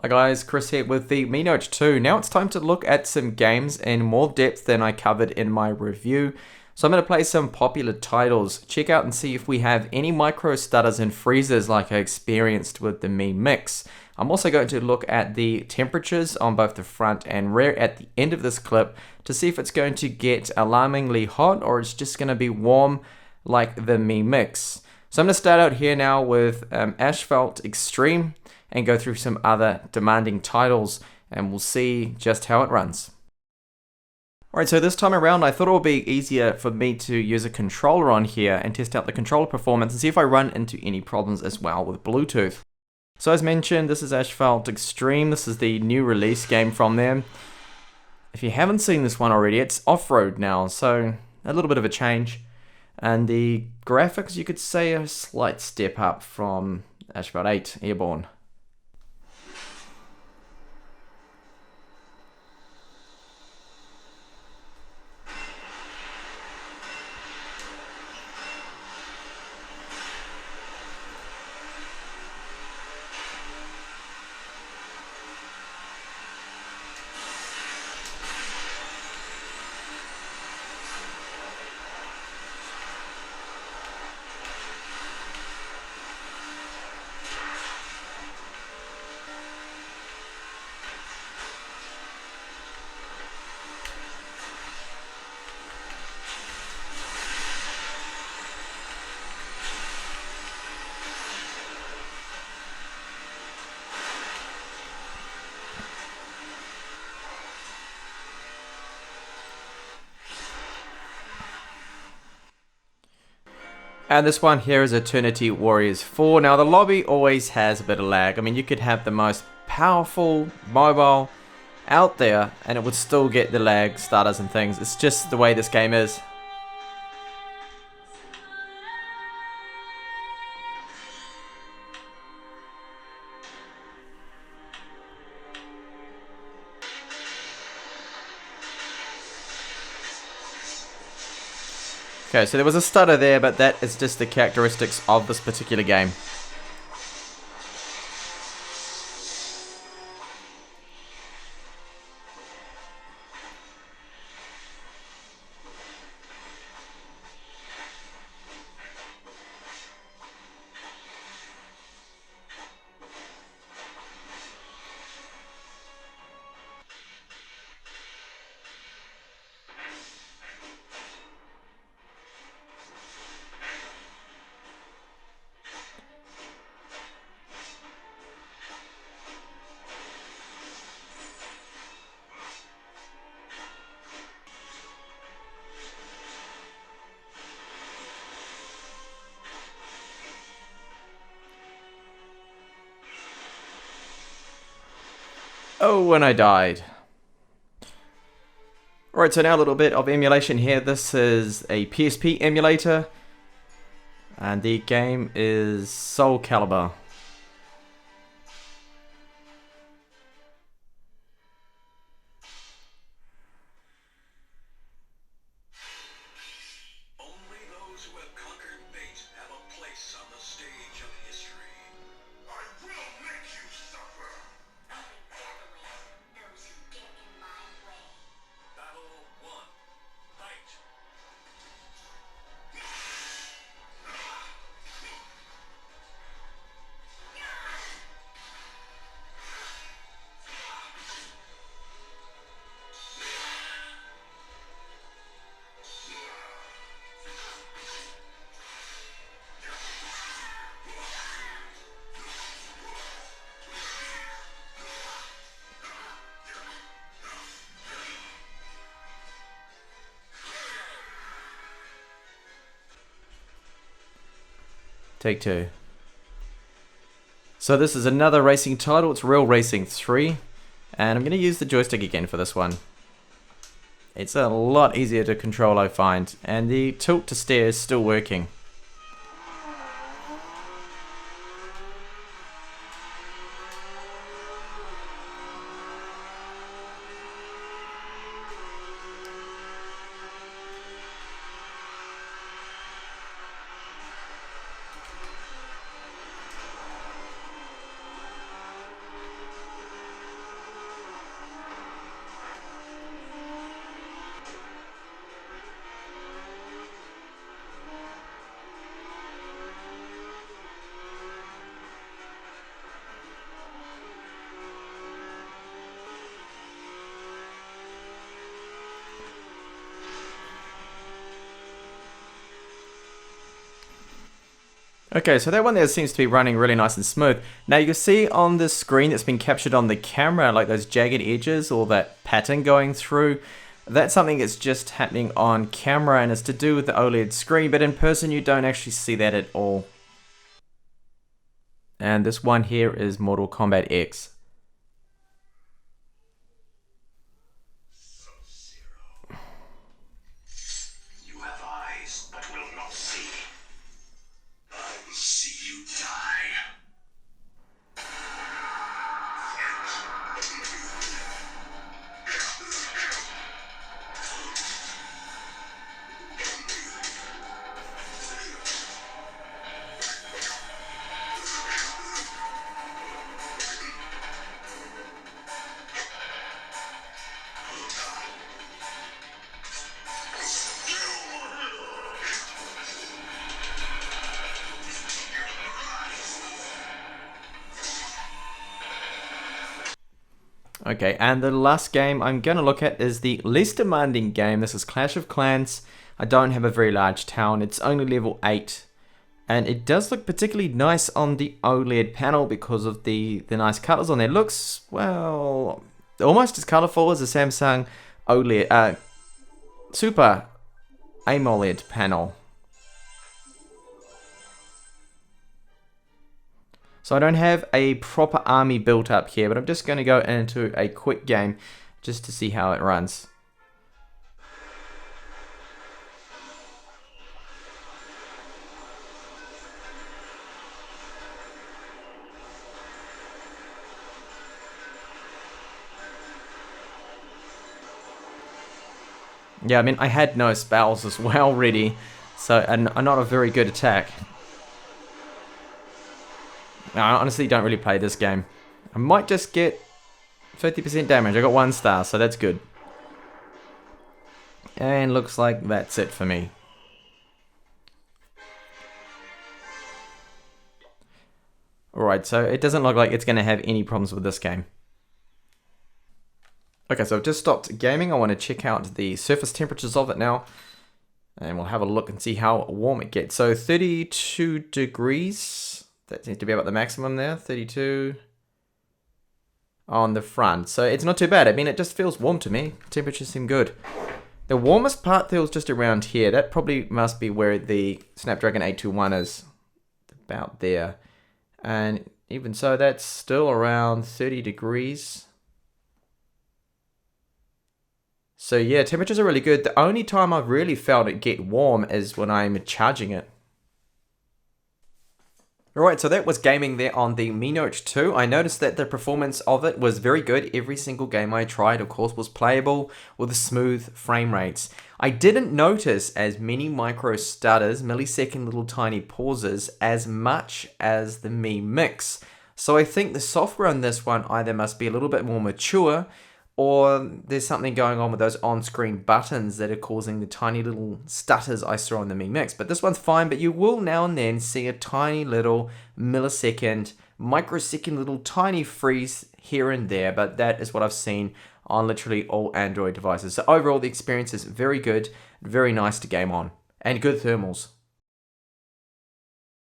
Hi guys, Chris here with the Mi Note 2. Now it's time to look at some games in more depth than I covered in my review. So I'm going to play some popular titles, check out and see if we have any micro stutters and freezes like I experienced with the Mi Mix. I'm also going to look at the temperatures on both the front and rear at the end of this clip to see if it's going to get alarmingly hot or it's just going to be warm like the Mi Mix. So I'm going to start out here now with Asphalt Extreme and go through some other demanding titles, and we'll see just how it runs. Alright, so this time around I thought it would be easier for me to use a controller on here and test out the controller performance and see if I run into any problems as well with Bluetooth. So as mentioned, this is Asphalt Extreme. This is the new release game from them. If you haven't seen this one already, it's off-road now, so a little bit of a change. And the graphics, you could say, are a slight step up from Asphalt 8 Airborne. And this one here is Eternity Warriors 4. Now the lobby always has a bit of lag. I mean, you could have the most powerful mobile out there and it would still get the lag stutters and things. It's just the way this game is. Okay, so there was a stutter there, but that is just the characteristics of this particular game. Oh, and I died. Alright, so now a little bit of emulation here. This is a PSP emulator. And the game is Soul Calibur. Only those who have conquered fate have a place on the stage of history. I will make you suffer! Only battling those who get in my way. Battle 1. Fight! Take two. So this is another racing title. It's Real Racing 3. And I'm going to use the joystick again for this one. It's a lot easier to control, I find. And the tilt to steer is still working. Okay, so that one there seems to be running really nice and smooth. Now you can see on the screen that's been captured on the camera, like those jagged edges or that pattern going through. That's something that's just happening on camera and it's to do with the OLED screen, but in person you don't actually see that at all. And this one here is Mortal Kombat X. You have eyes, but will not see. I will see you die. Okay, and the last game I'm going to look at is the least demanding game. This is Clash of Clans. I don't have a very large town. It's only level 8. And it does look particularly nice on the OLED panel because of the nice colors on there. It looks, well, almost as colorful as the Samsung OLED, Super AMOLED panel. So I don't have a proper army built up here, but I'm just going to go into a quick game just to see how it runs. Yeah, I mean, I had no spells as well ready, so and not a very good attack. I honestly don't really play this game. I might just get 50% damage. I got 1 star, so that's good. And looks like that's it for me. Alright, so it doesn't look like it's going to have any problems with this game. Okay, so I've just stopped gaming. I want to check out the surface temperatures of it now. And we'll have a look and see how warm it gets. So 32 degrees. That seems to be about the maximum there. 32 on the front. So it's not too bad. I mean, it just feels warm to me. Temperatures seem good. The warmest part feels just around here. That probably must be where the Snapdragon 821 is. About there. And even so, that's still around 30 degrees. So yeah, temperatures are really good. The only time I've really felt it get warm is when I'm charging it. Alright, so that was gaming there on the Mi Note 2. I noticed that the performance of it was very good. Every single game I tried, of course, was playable with smooth frame rates. I didn't notice as many micro stutters, millisecond little tiny pauses, as much as the Mi Mix. So I think the software on this one either must be a little bit more mature, or there's something going on with those on-screen buttons that are causing the tiny little stutters I saw on the Mi Mix. But this one's fine, but you will now and then see a tiny little millisecond, microsecond little tiny freeze here and there, but that is what I've seen on literally all Android devices. So overall, the experience is very good, very nice to game on, and good thermals.